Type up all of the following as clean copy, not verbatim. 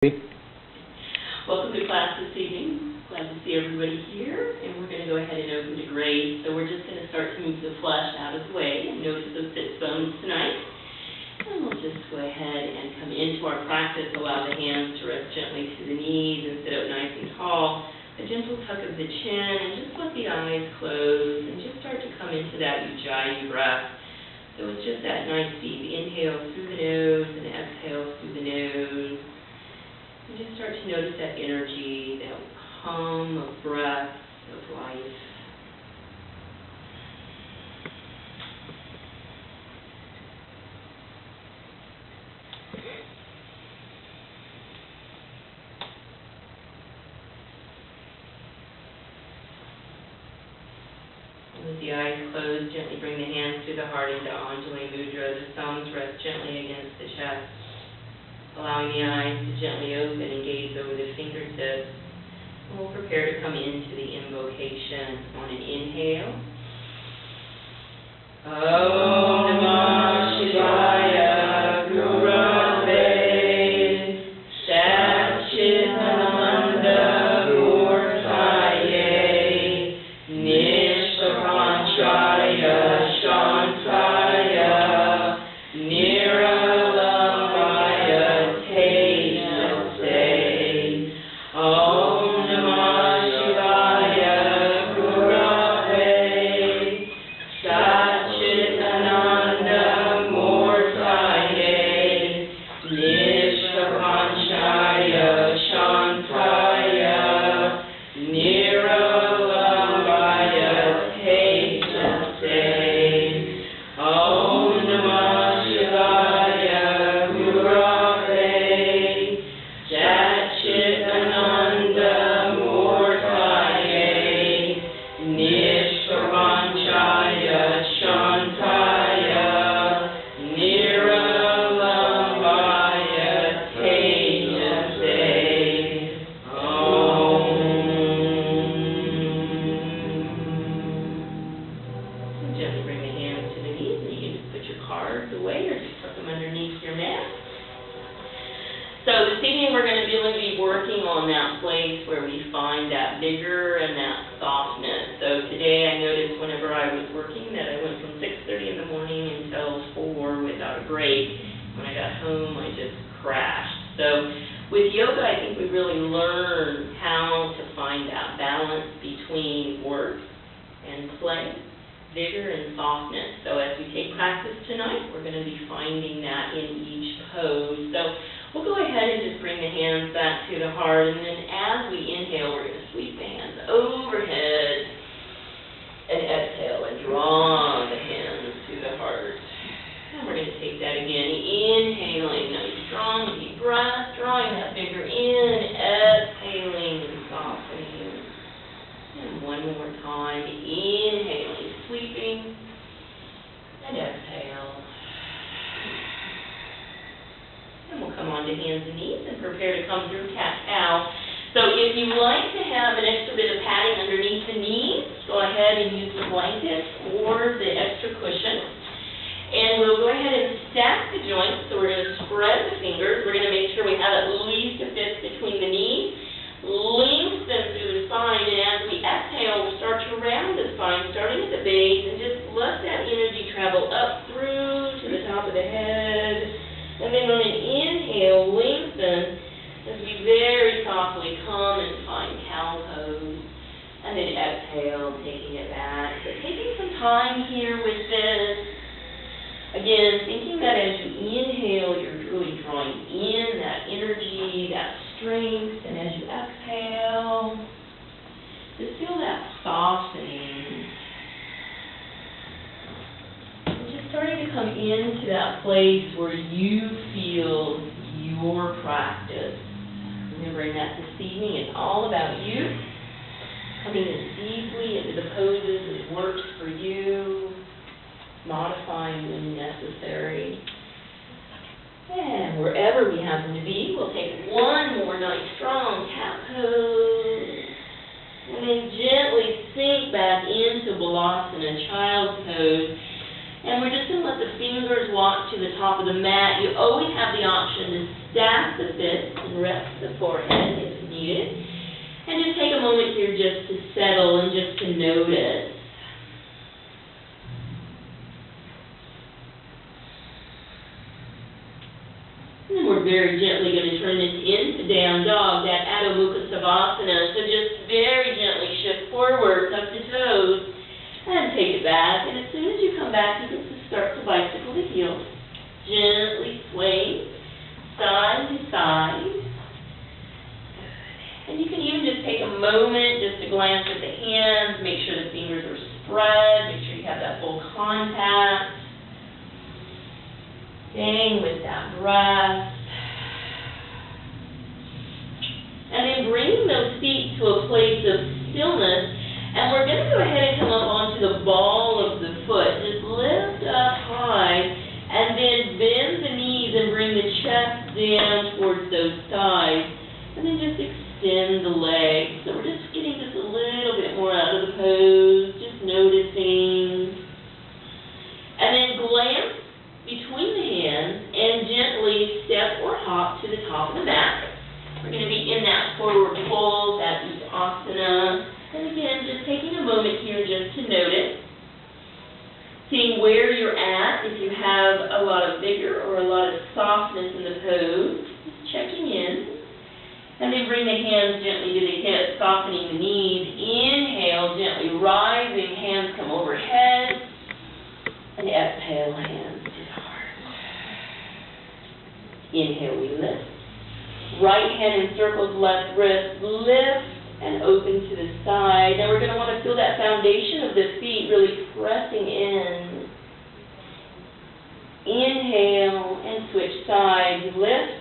Welcome to class this evening. Glad to see everybody here, and we're going to go ahead and open to grade. So we're just going to start to move the flesh out of the way and notice those sit bones tonight. And we'll just go ahead and come into our practice. Allow the hands to rest gently to the knees and sit up nice and tall. A gentle tuck of the chin, and just let the eyes close and just start to come into that ujjayi breath. So it's just that nice deep inhale through the nose and exhale through the nose. And just start to notice that energy, that hum of breath, of life. And with the eyes closed, gently bring the hands to the heart into Anjali Mudra. The thumbs rest gently against the chest. Allowing the eyes to gently open and gaze over the fingertips. And we'll prepare to come into the invocation on an inhale. Om Namah Shivaya Gurave Satchitananda Murtaye Nishpapanchaya Shantaya Walk to the top of the mat. You always have the option to stack the fists in rest the forehead if needed. And just take a moment here just to settle and just to notice. And then we're very gently going to turn this into down dog, that Adho Mukha Savasana. So just very gently shift forward, tuck the toes, and take it back. And as soon as you come back, you can just start to bicycle the heels. Gently sway side to side. And you can even just take a moment just to glance at the hands, make sure the fingers are spread, make sure you have that full contact. Staying with that breath. And then bringing those feet to a place of stillness. And we're going to go ahead and come up onto the ball of the foot. Just lift up high. And then bend the knees and bring the chest down towards those thighs. And then just extend the legs. So we're just getting just a little bit more out of the pose, just noticing. And then glance between the hands and gently step or hop to the top of the mat. We're going to be in that forward fold, that asana. And again, just taking a moment here just to notice. Seeing where you're at, if you have a lot of vigor or a lot of softness in the pose, just checking in. And then bring the hands gently to the hips, softening the knees. Inhale, gently rising, hands come overhead. And exhale, hands to the heart. Inhale, we lift. Right hand in circles, left wrist, lift. And open to the side. Now we're going to want to feel that foundation of the feet really pressing in. Inhale and switch sides. Lift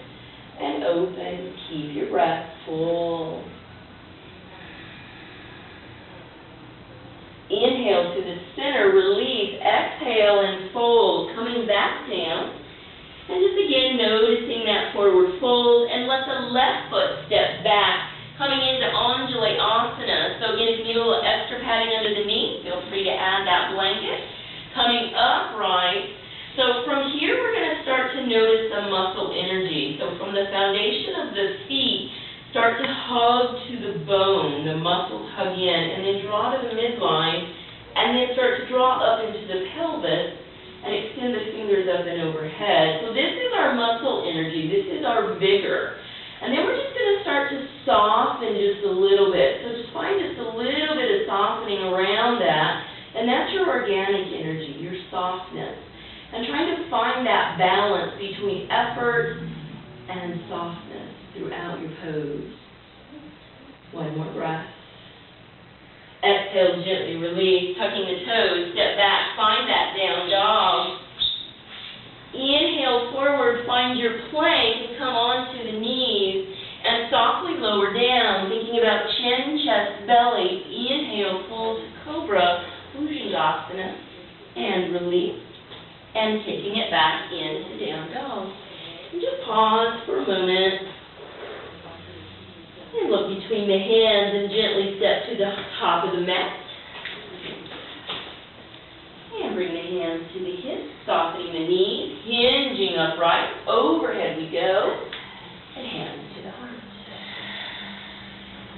and open. Keep your breath full. Inhale to the center. Release. Exhale and fold. Coming back down. And just again noticing that forward fold. And let the left foot step back. Coming into Undulate Asana. So again, if you need a little extra padding under the knee, feel free to add that blanket. Coming upright. So from here, we're going to start to notice some muscle energy. So from the foundation of the feet, start to hug to the bone. The muscles hug in. And then draw to the midline. And then start to draw up into the pelvis. And extend the fingers up and overhead. So this is our muscle energy. This is our vigor. And then we're just going to start to soften just a little bit. So just find just a little bit of softening around that. And that's your organic energy, your softness. And trying to find that balance between effort and softness throughout your pose. One more breath. Exhale, gently release, tucking the toes, step back, find that down dog. Inhale forward, find your plank, and come onto the knees, and softly lower down, thinking about chin, chest, belly. Inhale, full to cobra, Bhujangasana, and release, and kicking it back into down dog. And just pause for a moment, and look between the hands, and gently step to the top of the mat. And bring the hands to the hips, softening the knees, hinging upright. Overhead we go. And hands to the heart.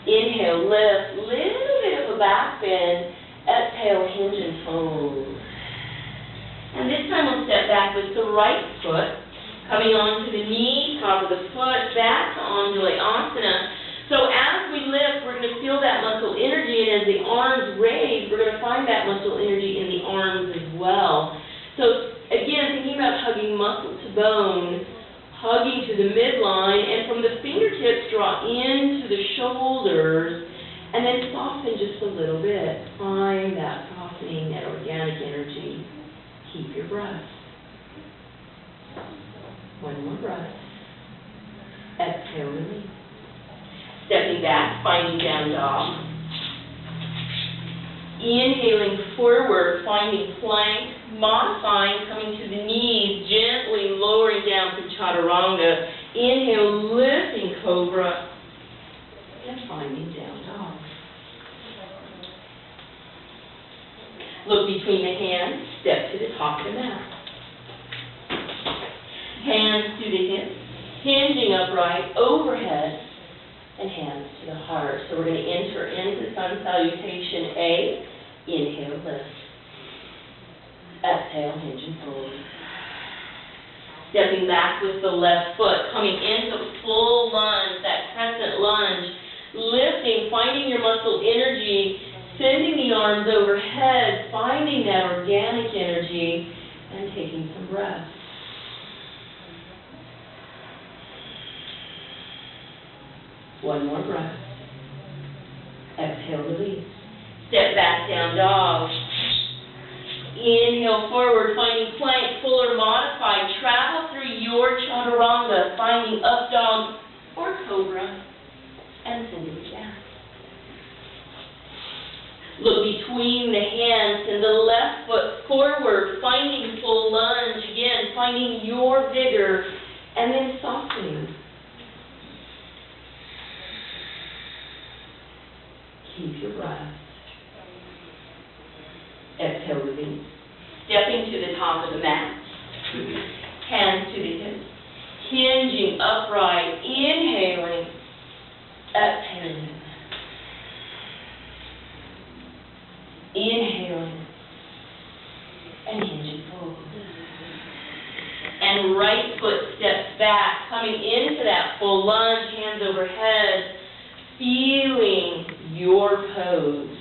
Inhale, lift. Little bit of a back bend. Exhale, hinge and fold. And this time we'll step back with the right foot. Coming onto the knee, top of the foot, back to Undulate Asana. So as we lift, we're going to feel that muscle energy, and as the arms raise, we're going to find that muscle energy in the arms as well. So again, thinking about hugging muscle to bone, hugging to the midline, and from the fingertips, draw into the shoulders, and then soften just a little bit. Find that softening, that organic energy. Keep your breath. One more breath. Exhale, release. Stepping back, finding down dog. Inhaling forward, finding plank. Modifying, coming to the knees, gently lowering down to chaturanga. Inhale, lifting cobra. And finding down dog. Look between the hands, step to the top of the mat. Hands to the hips. hinging upright, overhead, and hands to the heart. So we're going to enter into sun salutation A. Inhale, lift. Exhale, hinge and fold. Stepping back with the left foot, coming into full lunge, that crescent lunge, lifting, finding your muscle energy, sending the arms overhead, finding that organic energy, and taking some breath. One more breath. Exhale, release. Step back, down dog. Inhale forward, finding plank, full or modified. Travel through your chaturanga, finding up dog or cobra, and send it down. Look between the hands and the left foot forward, finding full lunge. Again, finding your vigor, and then softening. Keep your breath. Exhale, release. Stepping to the top of the mat. Hands to the hips. Hinging upright. Inhaling. Exhaling. Inhaling. And hinging forward. And right foot steps back, coming into that full lunge, hands overhead, feeling your pose.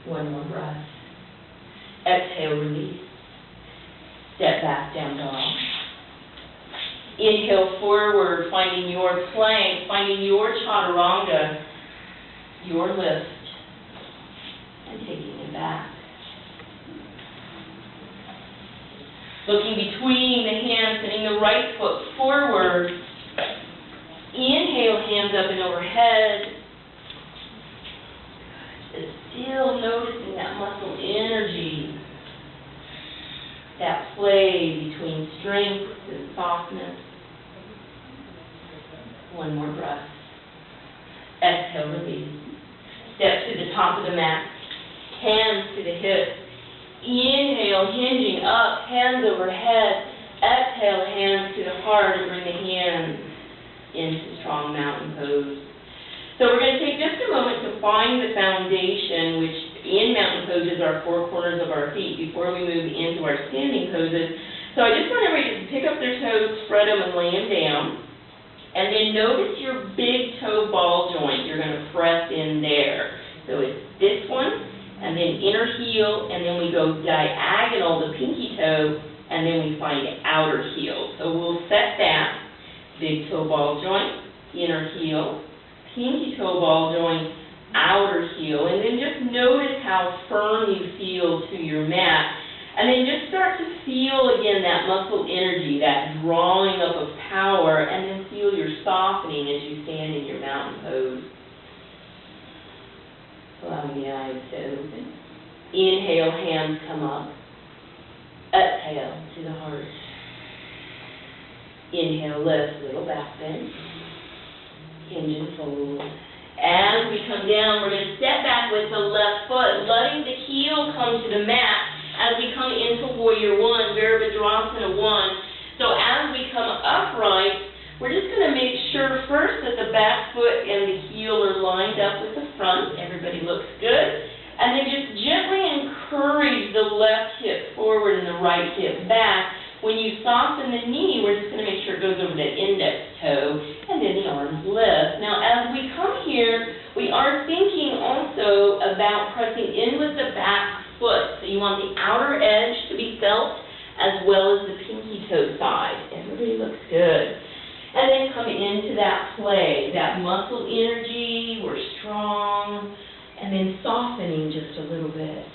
One more breath. Exhale, release. Step back, down dog. Inhale forward, finding your plank, finding your chaturanga, your lift, and taking it back. Looking between the hands, sending the right foot forward. Inhale, hands up and overhead. Just still noticing that muscle energy, that play between strength and softness. One more breath. Exhale, release. Step to the top of the mat. Hands to the hips. Inhale, hinging up, hands overhead. Exhale, hands to the heart, and bring the hands into strong mountain pose. So we're going to take just a moment to find the foundation, which in mountain poses are four corners of our feet before we move into our standing poses. So I just want everybody to pick up their toes, spread them, and lay them down. And then notice your big toe ball joint. You're going to press in there. So it's this one, and then inner heel, and then we go diagonal, the pinky toe, and then we find outer heel. So we'll set that. Big toe ball joint, inner heel, pinky toe ball joint, outer heel, and then just notice how firm you feel to your mat. And then just start to feel again that muscle energy, that drawing up of power, and then feel your softening as you stand in your mountain pose. Allowing the eyes to open. Inhale, hands come up. Exhale to the heart. Inhale, lift, little back bend. Hinge and fold. As we come down, we're going to step back with the left foot, letting the heel come to the mat as we come into Warrior One, Virabhadrasana 1. So as we come upright, we're just going to make sure first that the back foot and the heel are lined up with the front. Everybody looks good. And then just gently encourage the left hip forward and the right hip back. When you soften the knee, we're just going to make sure it goes over that index toe, and then the arms lift. Now, as we come here, we are thinking also about pressing in with the back foot. So you want the outer edge to be felt, as well as the pinky toe side. Everybody looks good. And then come into that play, that muscle energy, we're strong, and then softening just a little bit.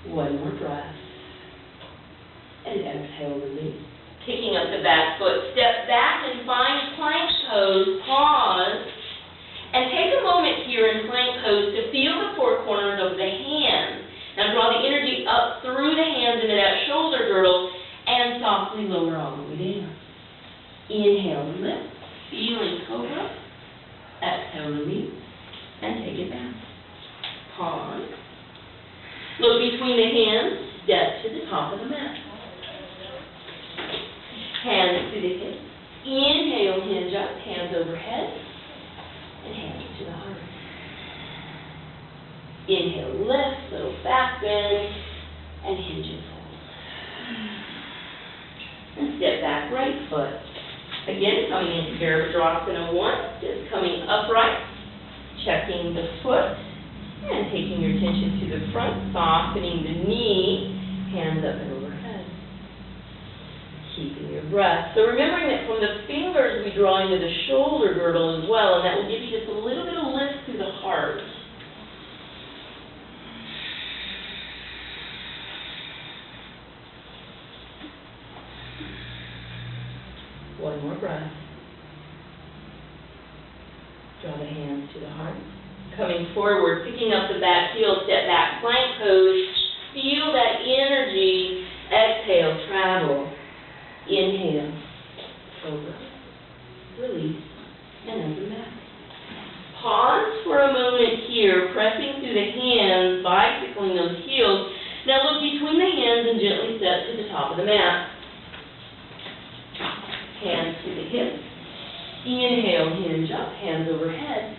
One more breath. And exhale, release. Picking up the back foot, step back and find plank pose, pause, and take a moment here in plank pose to feel the four corners of the hands. Now draw the energy up through the hands into that shoulder girdle and softly lower all the way down. Inhale, lift. Feeling cobra. Exhale, release, and take it back. Pause. Look between the hands, step to the top of the mat. Hands to the hips. Inhale, hinge up, hands overhead, and hands to the heart. Inhale, lift, little back bend, and hinge and fold. And step back, right foot. Again, coming into Virabhadrasana 1, just coming upright, checking the foot, and taking your attention to the front, softening the knee, hands up and overhead. Keeping your breath. So remembering that from the fingers we draw into the shoulder girdle as well, and that will give you just a little bit of lift through the heart. One more breath. Draw the hands to the heart. Coming forward, picking up the back heel, step back, plank pose. Feel that energy. Exhale, travel. Inhale, cobra. Release, and open back. Pause for a moment here, pressing through the hands, bicycling those heels. Now look between the hands and gently step to the top of the mat. Hands to the hips. Inhale, hinge up, hands overhead.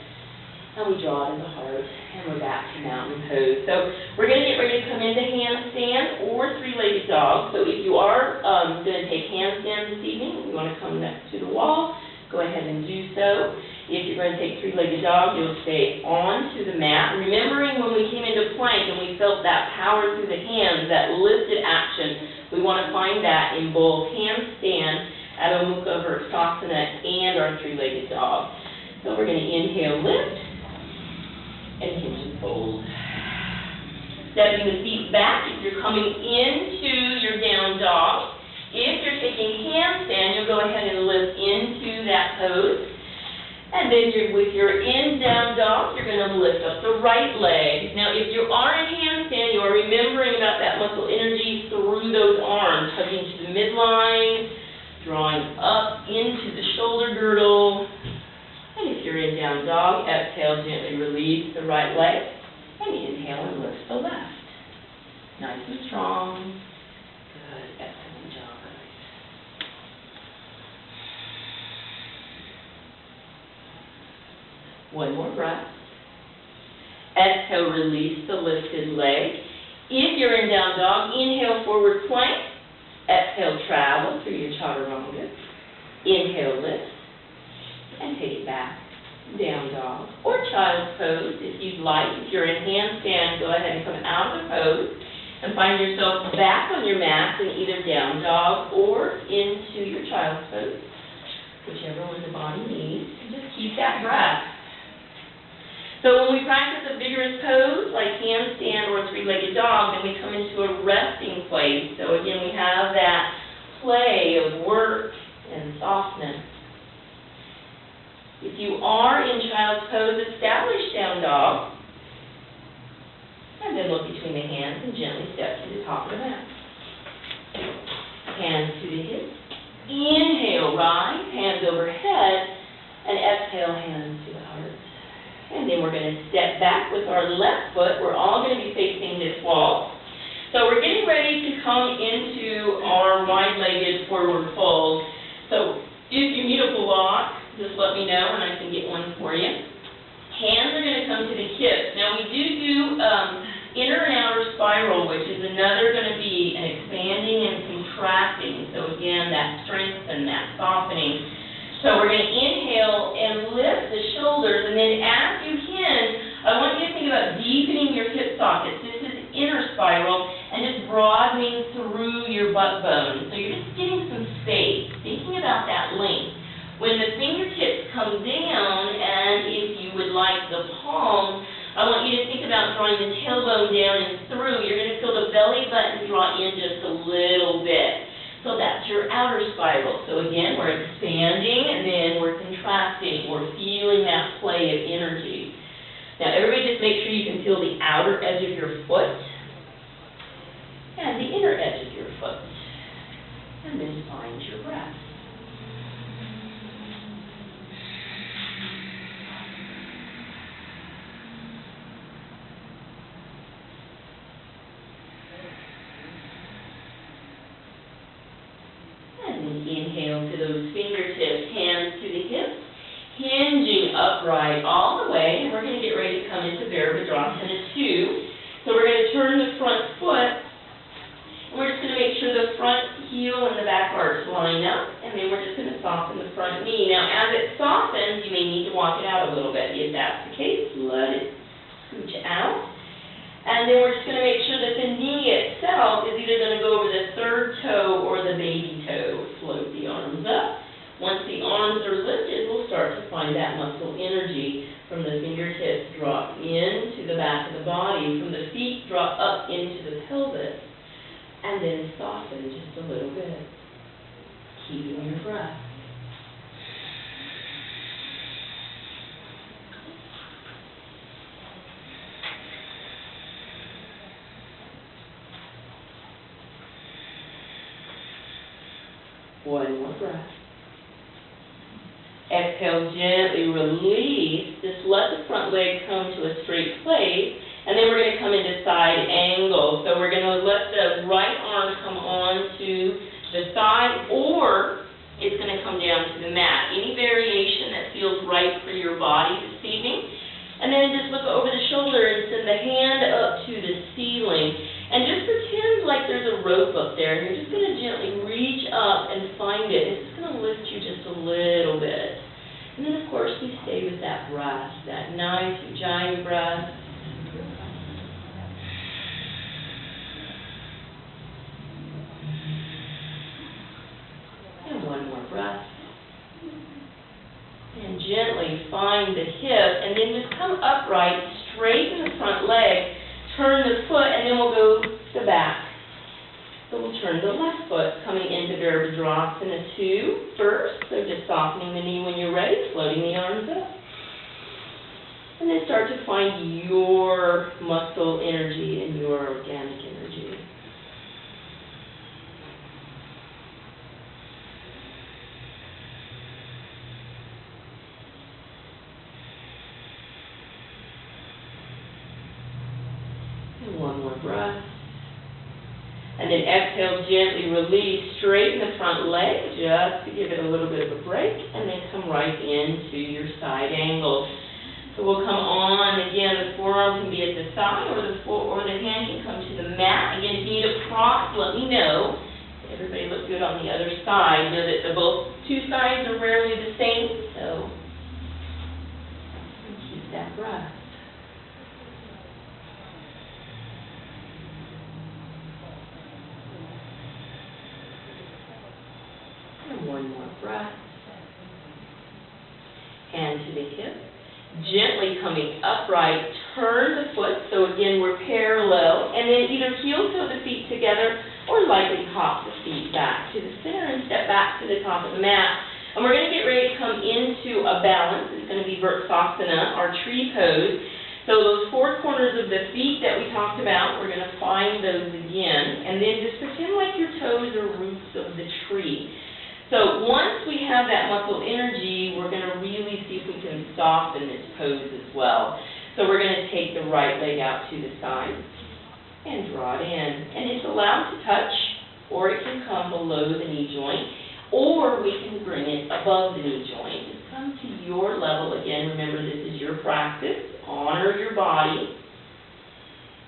And we draw to the heart, and we're back to mountain pose. So we're going to get ready to come into handstand or three-legged dog. So if you are going to take handstand this evening, you want to come next to the wall, go ahead and do so. If you're going to take three-legged dog, you'll stay onto the mat. Remembering when we came into plank and we felt that power through the hands, that lifted action, we want to find that in both handstand, Adho Mukha Vrksasana, and our three-legged dog. So we're going to inhale, lift, and hinge and fold. Stepping the feet back if you're coming into your down dog. If you're taking handstand, you'll go ahead and lift into that pose. And then with your in down dog, you're going to lift up the right leg. Now, if you are in handstand, you are remembering about that muscle energy through those arms, hugging to the midline, drawing up into the shoulder girdle. And if you're in down dog, exhale, gently release the right leg, and inhale and lift the left. Nice and strong. Good, excellent job, guys. One more breath. Exhale, release the lifted leg. If you're in down dog, inhale, forward plank. Exhale, travel through your chaturanga. Inhale, lift. And take it back, down dog, or child's pose if you'd like. If you're in handstand, go ahead and come out of the pose and find yourself back on your mat in either down dog or into your child's pose, whichever one the body needs. And just keep that breath. So when we practice a vigorous pose like handstand or three-legged dog, then we come into a resting place. So again, we have that play of work and softness. If you are in child's pose, establish down dog, and then look between the hands and gently step to the top of the mat. Hands to the hips. Inhale, rise, hands overhead, and exhale, hands to the heart. And then we're going to step back with our left foot. We're all going to be facing this wall. So we're getting ready to come into our wide-legged forward fold. So if you need a block, just let me know and I can get one for you. Hands are going to come to the hips. Now we do inner and outer spiral, which is another going to be an expanding and contracting. So again, that strength and that softening. So we're going to inhale and lift the shoulders, and then as you can, I want you to think about deepening your hip sockets. This is inner spiral, and just broadening through your butt bone. So you're just getting some space, thinking about that length. When the fingertips come down, and if you would like the palm, I want you to think about drawing the tailbone down and through. You're going to feel the belly button draw in just a little bit. So that's your outer spiral. So again, we're expanding, and then we're contracting. We're feeling that play of energy. Now everybody just make sure you can feel the outer edge of your foot and the inner edge of your foot. And then find your breath. way, and we're going to get ready to come into Virabhadrasana 2. So we're going to turn the front foot, and we're just going to make sure the front heel and the back arch line up, and then we're just going to soften the front knee. Now, as it softens, you may need to walk it out a little bit. If that's the case, let it scooch out. And then we're just going to make sure that the knee itself is either going to go over the third toe or the baby toe. Float the arms up. Once the arms are lifted, we'll start to find that muscle energy. From the fingertips, drop into the back of the body. From the feet, drop up into the pelvis. And then soften just a little bit. Keeping your breath. One more breath. Exhale, gently release. Just let the front leg come to a straight place. And then we're going to come into side angle. So we're going to let the right arm come on to the side, or it's going to come down to the mat. Any variation that feels right for your body this evening. And then just look over the shoulder and send the hand up to the ceiling. And just pretend like there's a rope up there. And you're just going to gently reach up and find it. It's just going to lift you just a little bit. And then, of course, we stay with that breath, that nice Ujjayi breath. And one more breath. And gently find the hip, and then just come upright, straighten the front leg, turn the foot, and then we'll go to the back. So we'll turn the left foot, coming into Virabhadrasana 2 first. So just softening the knee when you're ready, floating the arms up. And then start to find your muscle energy and your organic energy. And one more breath. And then exhale, gently release, straighten the front leg just to give it a little bit of a break, and then come right into your side angle. So we'll come on, again, the forearm can be at the side, or the hand can come to the mat. Again, if you need a prop, let me know. Everybody look good on the other side. Know that both two sides are rarely the same, so keep that breath. And one more breath. Hand to the hip. Gently coming upright, turn the foot. So again, we're parallel. And then either heel-toe the feet together or lightly hop the feet back to the center and step back to the top of the mat. And we're going to get ready to come into a balance. It's going to be Virtsasana, our tree pose. So those four corners of the feet that we talked about, we're going to find those again. And then just pretend like your toes are roots of the tree. So once we have that muscle energy, we're going to really see if we can soften this pose as well. So we're going to take the right leg out to the side and draw it in. And it's allowed to touch, or it can come below the knee joint, or we can bring it above the knee joint. Just come to your level. Again, remember this is your practice. Honor your body.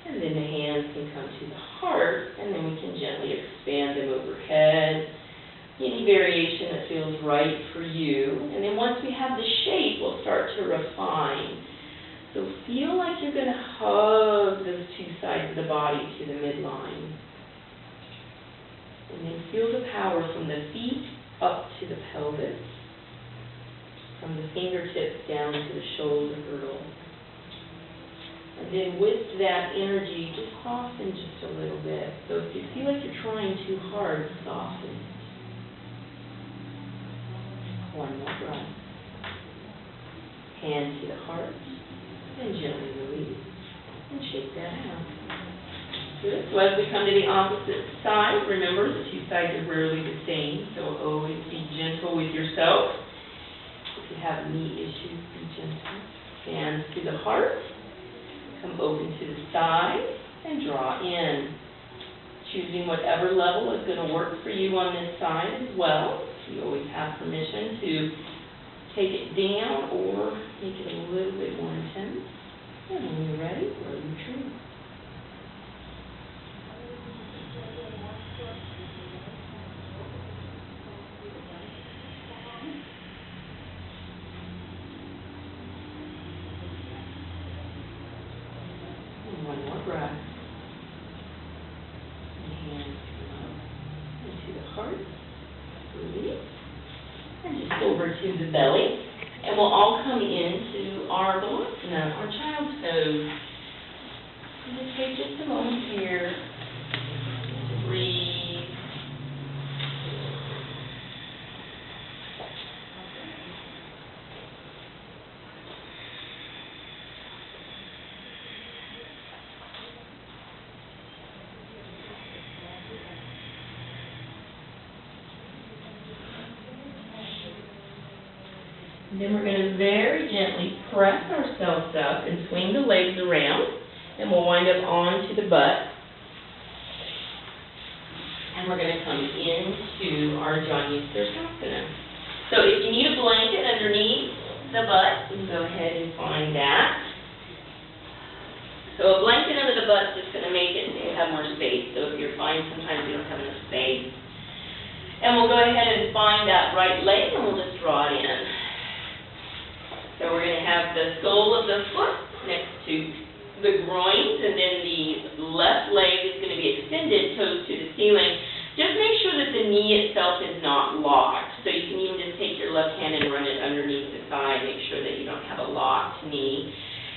And then the hands can come to the heart, and then we can gently expand them overhead. Any variation that feels right for you. And then once we have the shape, we'll start to refine. So feel like you're going to hug those two sides of the body to the midline. And then feel the power from the feet up to the pelvis, from the fingertips down to the shoulder girdle. And then with that energy, just soften just a little bit. So if you feel like you're trying too hard, soften. One more breath. Hand to the heart, and gently release, and shake that out. Good. So as we come to the opposite side, remember the two sides are rarely the same, so always be gentle with yourself. If you have knee issues, be gentle. Hands to the heart, come open to the side, and draw in. Choosing whatever level is going to work for you on this side as well. You always have permission to take it down or make it a little bit more intense. And when you're ready, roll your tree. And one more breath. And hands come up into the heart. Release. And just over to the belly. And we'll all come into our balasana, our child's pose. And just take just a moment here to breathe. And then we're going to very gently press ourselves up and swing the legs around, and we'll wind up onto the butt. And we're going to come into our Joanie. So if you need a blanket underneath the butt, you can go ahead and find that. So a blanket under the butt is just going to make it have more space. So if you're finding sometimes you don't have enough space. And we'll go ahead and find that right leg, and we'll just draw it in. So we're going to have the sole of the foot next to the groins, and then the left leg is going to be extended, toes to the ceiling. Just make sure that the knee itself is not locked. So you can even just take your left hand and run it underneath the thigh, make sure that you don't have a locked knee.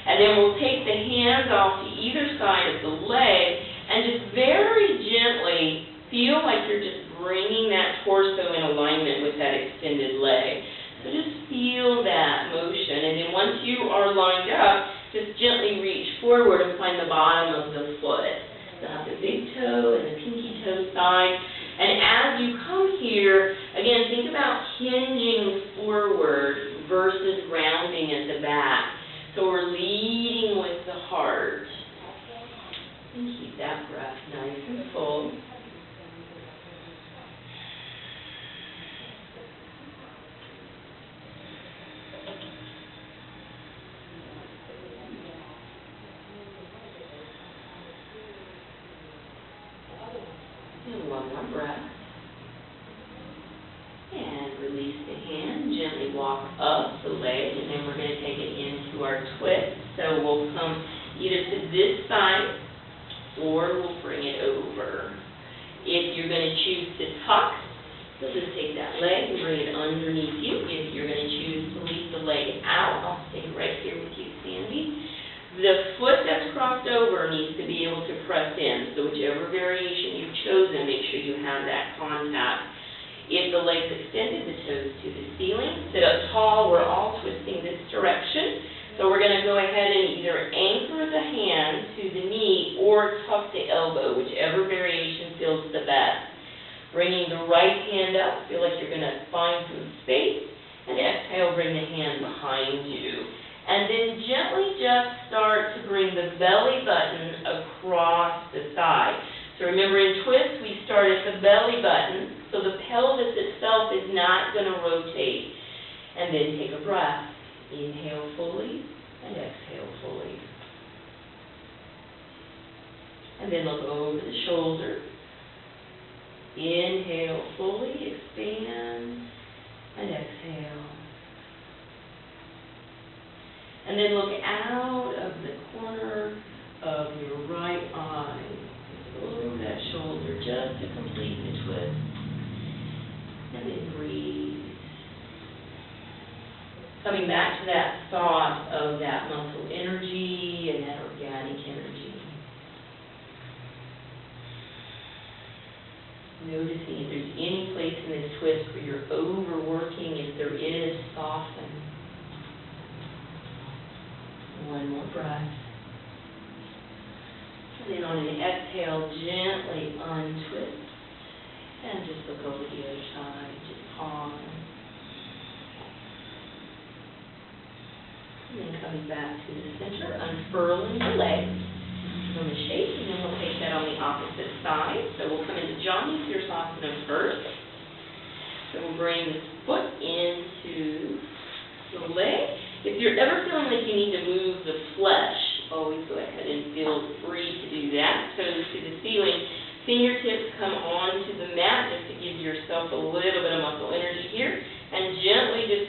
And then we'll take the hands off to either side of the leg, and just very gently feel like you're just bringing that torso in alignment with that extended leg. So just feel that motion, and then once you are lined up, just gently reach forward and find the bottom of the foot. Not the big toe and the pinky toe side. And as you come here, again, think about hinging forward versus rounding at the back. So we're leading with the heart. And keep that breath nice and full. And one more breath. And release the hand. Gently walk up the leg, and then we're going to take it into our twist. So we'll come either to this side, or we'll bring it over. If you're going to choose to tuck, you'll just take that leg and bring it underneath you. If you're going to choose to leave the leg out, I'll stay right here with you, Sandy. The foot that's crossed over needs to be able to press in. So whichever variation you've chosen, make sure you have that contact. If the leg's extended, the toes to the ceiling. Sit up tall. We're all twisting this direction. So we're going to go ahead and either anchor the hand to the knee or tuck the elbow, whichever variation feels the best. Bringing the right hand up, feel like you're going to find some space. And exhale, bring the hand behind you. And then gently just start to bring the belly button across the side. So remember, in twist, we start at the belly button, so the pelvis itself is not going to rotate. And then take a breath. Inhale fully and exhale fully. And then look over the shoulder. Inhale fully, expand, and exhale. And then look out of the corner of your right eye. Over that shoulder just to complete the twist. And then breathe. Coming back to that thought of that muscle energy and that organic energy. Noticing if there's any place in this twist where you're overworking. If there is, soften. One more breath. And then on an exhale, gently untwist. And just look over the other side. Just pause. And then coming back to the center, unfurling the legs from the shape, and then we'll take that on the opposite side. So we'll come into Joanie Sirsasana first. So we'll bring this foot into the leg. If you're ever feeling like you need to move the flesh, always go ahead and feel free to do that. Toes to the ceiling. Fingertips come onto the mat just to give yourself a little bit of muscle energy here. And gently just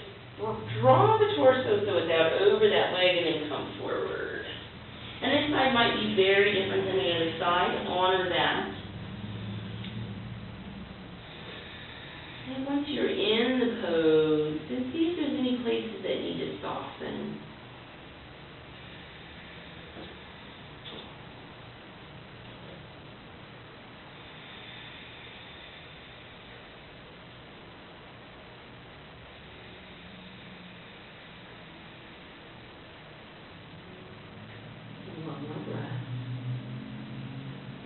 draw the torso so it's out over that leg and then come forward. And this side might be very different than the other side. Honor that. And once you're in the pose, then see if there's any places that need to soften. And one more breath.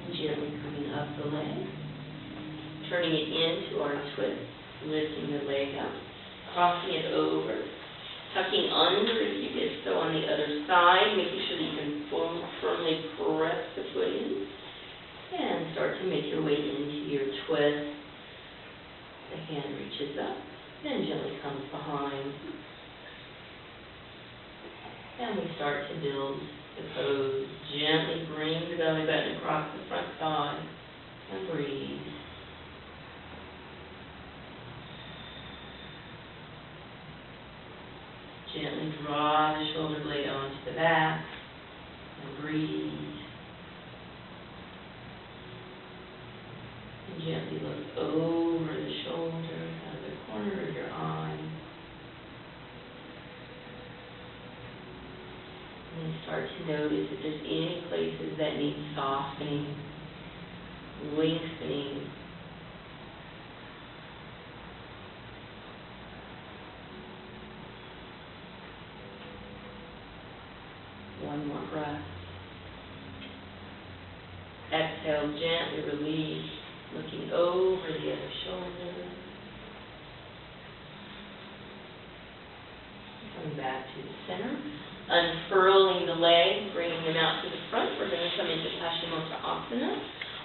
And gently coming up the leg. Turning it into our twist, lifting the leg up, crossing it over, tucking under if you did so on the other side, making sure that you can firmly press the foot in, and start to make your way into your twist. The hand reaches up, and gently comes behind. And we start to build the pose. Gently bring the belly button across the front thigh, and breathe. Gently draw the shoulder blade onto the back and breathe. And gently look over the shoulder, out of the corner of your eye. And then start to notice if there's any places that need softening, lengthening. One more breath. Exhale, gently release, looking over the other shoulder. Coming back to the center. Unfurling the legs, bringing them out to the front. We're going to come into Paschimottanasana,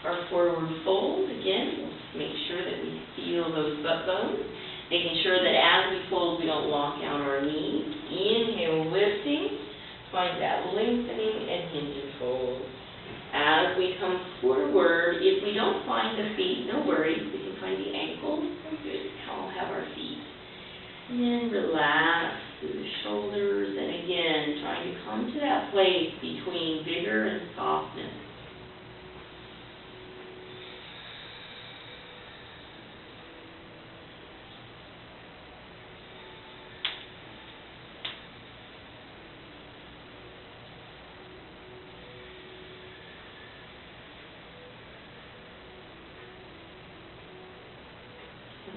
our forward fold. Again, we'll make sure that we feel those butt bones. Making sure that as we fold, we don't lock out our knees. Inhale, lifting. Find that lengthening and hinge and fold. As we come forward, if we don't find the feet, no worries. We can find the ankles. We're good. I'll have our feet. And then relax through the shoulders. And again, trying to come to that place between vigor and softness.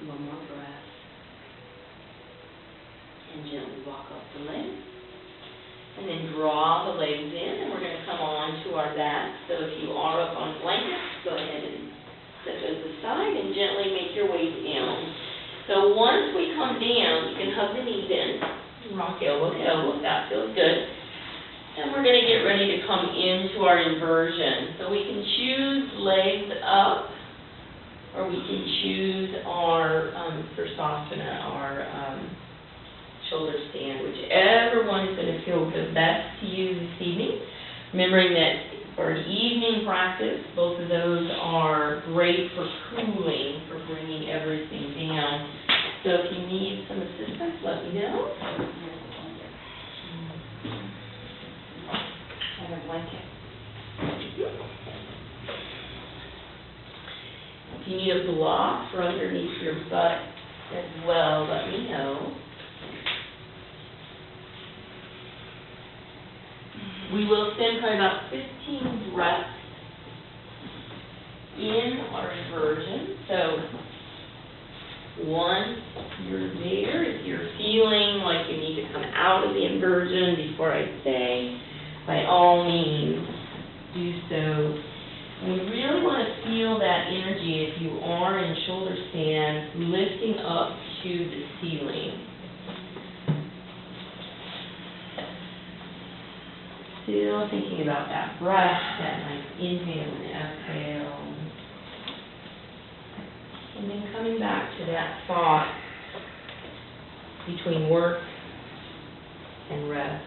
One more breath. And gently walk up the legs. And then draw the legs in, and we're going to come on to our back. So if you are up on blankets, go ahead and set those aside and gently make your way down. So once we come down, you can hug the knees in, rock elbow to elbow, if that feels good. And we're going to get ready to come into our inversion. So we can choose legs up, or we can choose our Sirsasana, our shoulder stand, whichever one is going to feel the best to you this evening. Remembering that for an evening practice, both of those are great for cooling, for bringing everything down. So if you need some assistance, let me know. I have a blanket. If you need a block for underneath your butt as well, let me know. We will spend probably about 15 breaths in our inversion. So once you're there, if you're feeling like you need to come out of the inversion before I say, by all means, do so. And we really want to feel that energy if you are in shoulder stand, lifting up to the ceiling. Still thinking about that breath, that nice inhale and exhale. And then coming back to that thought between work and rest.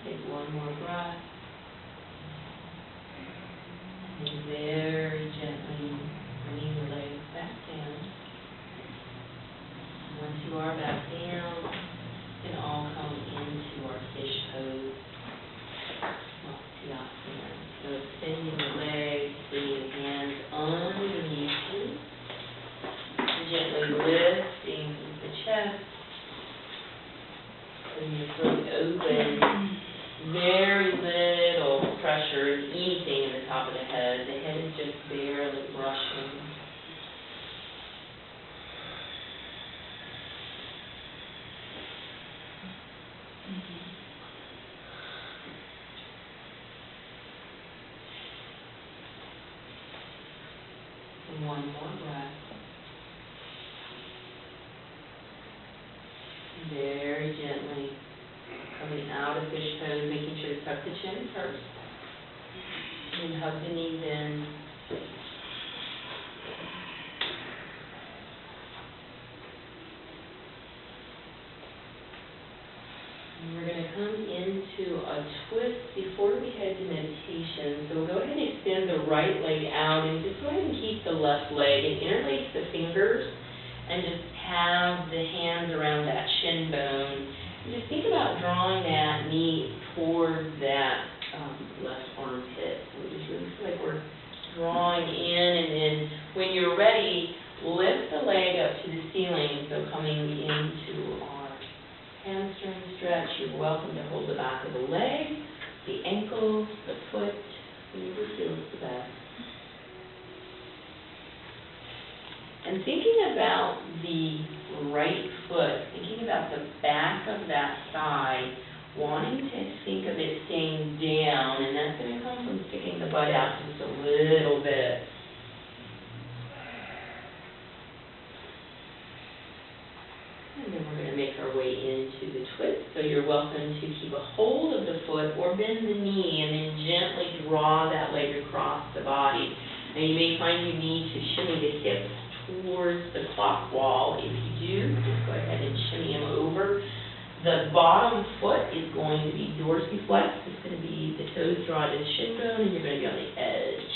Take one more breath. And very gently bringing the legs back down. Once you are back down, you can all come into our fish pose. So extending the legs, bringing the hands underneath you. Gently lifting the chest. Putting the throat open. Very little pressure, if anything, in the top of the head. The head is just barely brushing. And one more breath. Very gently. Coming out of fish pose, making sure to tuck the chin first. And hug the knees in. And we're going to come into a twist before we head to meditation. So we'll go ahead and extend the right leg out and just go ahead and keep the left leg and interlace the fingers and just have the hands around that shin bone. Just think about drawing that knee towards that left armpit. So we just really feel like we're drawing in, and then when you're ready, lift the leg up to the ceiling. So coming into our hamstring stretch, you're welcome to hold the back of the leg, the ankle, the foot, whatever feels the best. And thinking about the right foot, thinking about the back of that thigh, wanting to think of it staying down, and that's going to come from sticking the butt out just a little bit. And then we're going to make our way into the twist. So you're welcome to keep a hold of the foot or bend the knee and then gently draw that leg across the body. Now you may find you need to shimmy the hips towards the clock wall. If you do, just go ahead and shimmy them over. The bottom foot is going to be dorsiflexed. It's going to be the toes draw to the shin bone, and you're going to be on the edge.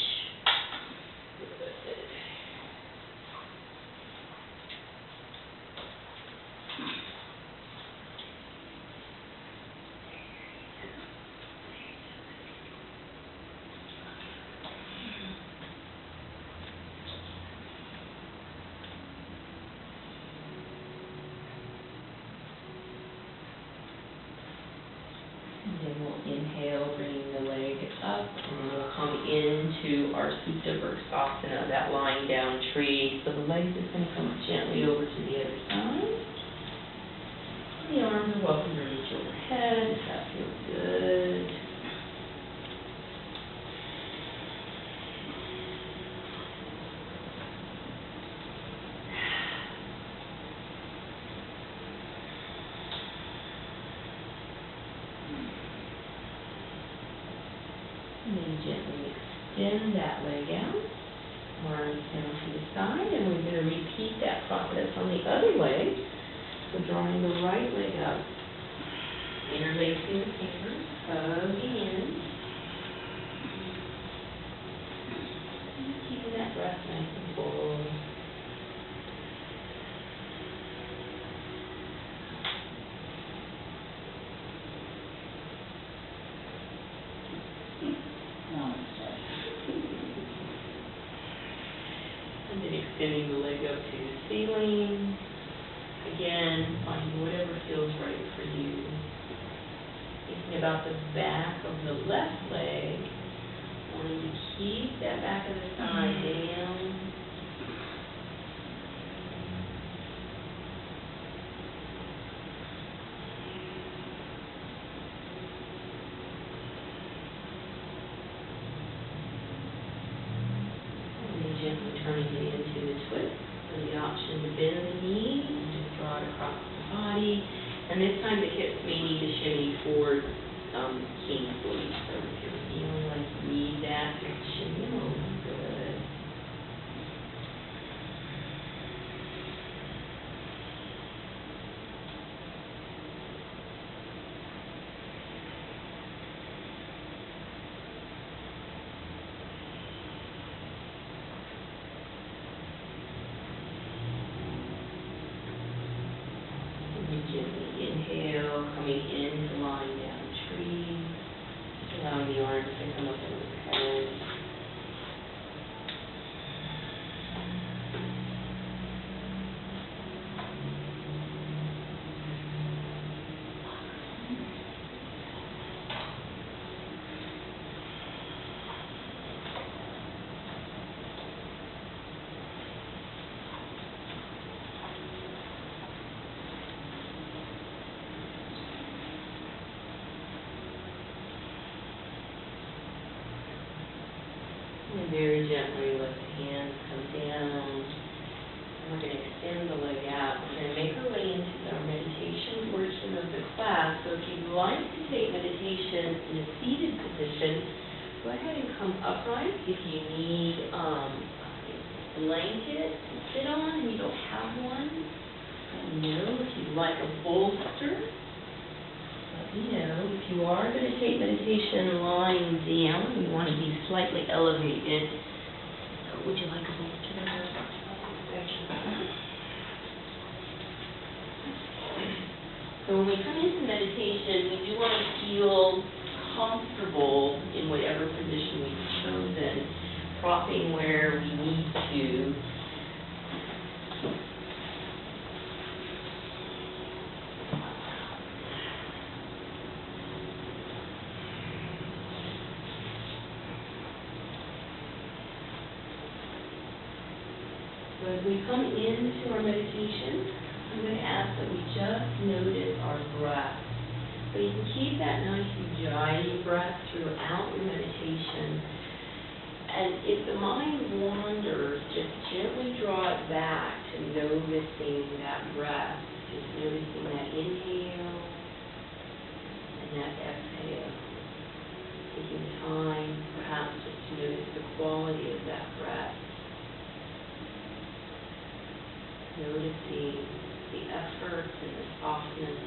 Inhale, bringing the leg up, and we'll come into our Supta Virksasana, that lying down tree. So the legs is going to come gently over to the other side. The arms are welcome to reach overhead if that feels good. And then gently extend that leg out, arms down to the side, and we're going to repeat that process on the other leg. So drawing the right leg up, interlacing the fingers, hugging in, and keeping that breath nice and full. extending the leg up to the ceiling. Again, finding whatever feels right for you. Thinking about the back of the left leg, wanting to keep that back of the thigh down. Gently turning it into the twist, so the option to bend the knee, and just draw it across the body. And this time the hips may need to shimmy forward some kingly. So if you're feeling like you need that, just shimmy over. Good. Gently inhale, coming into lying down tree, allowing the arms to come up over the head. And very gently let the hands come down. And we're going to extend the leg out. We're going to make our way into our meditation portion of the class. So if you'd like to take meditation in a seated position, go ahead and come upright. If you need a blanket to sit on and you don't have one, let me know. If you'd like a bolster, let me know. If you are going to take meditation lying down, you want to be slightly elevated. So would you like a bolster? So when we come into meditation, we do want to feel comfortable in whatever position we've chosen, propping where we need to. So as we come into our meditation, I'm going to ask that we just notice our breath. So you can keep that nice Joanie breath throughout your meditation. And if the mind wanders, just gently draw it back to noticing that breath. Just noticing that inhale and that exhale. Taking time, perhaps, just to notice the quality of that breath. Noticing the effort and the softness.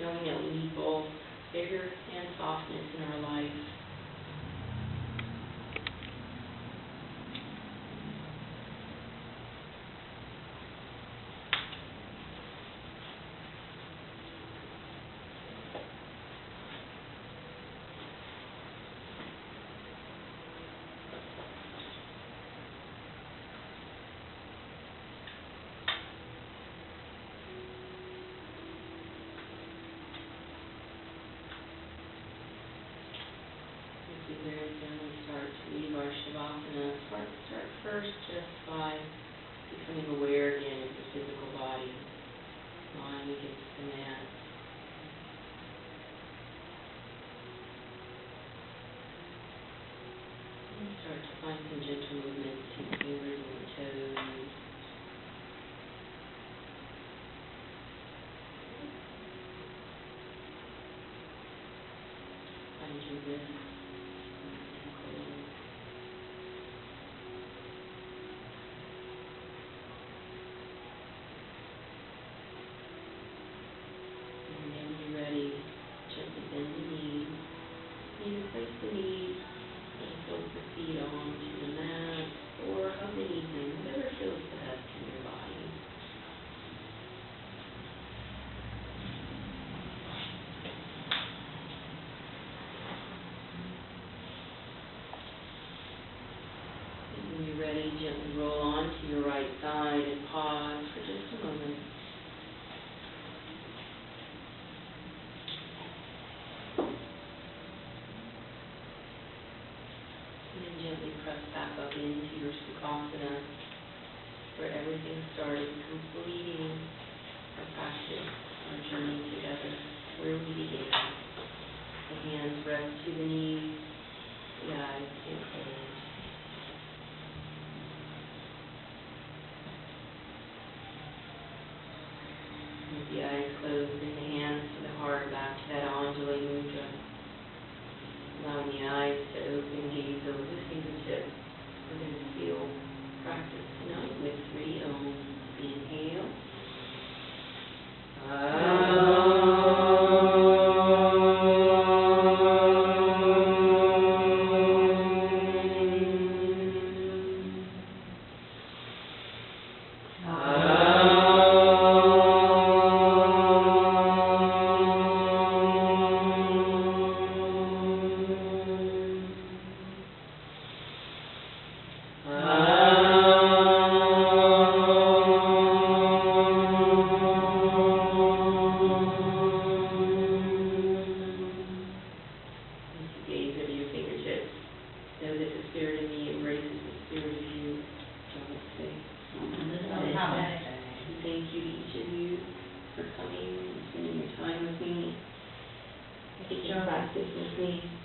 knowing that we need both vigor and softness in our life. We very gently start to leave our Shavasana. Start first just by becoming aware again of the physical body, lying against the mat. And start to find some gentle movements to the fingers and the toes. Find your wrists. Place the knees and tilt the feet onto the mat or hug the knees in, whatever feels best in your body. And when you're ready, gently roll onto your right side and pause for just a moment. Gently press back up into your Sukhasana, where everything started, completing our practice, our journey together, where we began. The hands rest to the knees, the eyes stay closed. With the eyes closed, bring the hands to the heart, back to that Anjali Mudra. Allowing the eyes to open, gaze over the fingertips. We're going to feel practice tonight with 3 Oms. Inhale. Thank you to each of you for coming and spending your time with me, taking practice with me.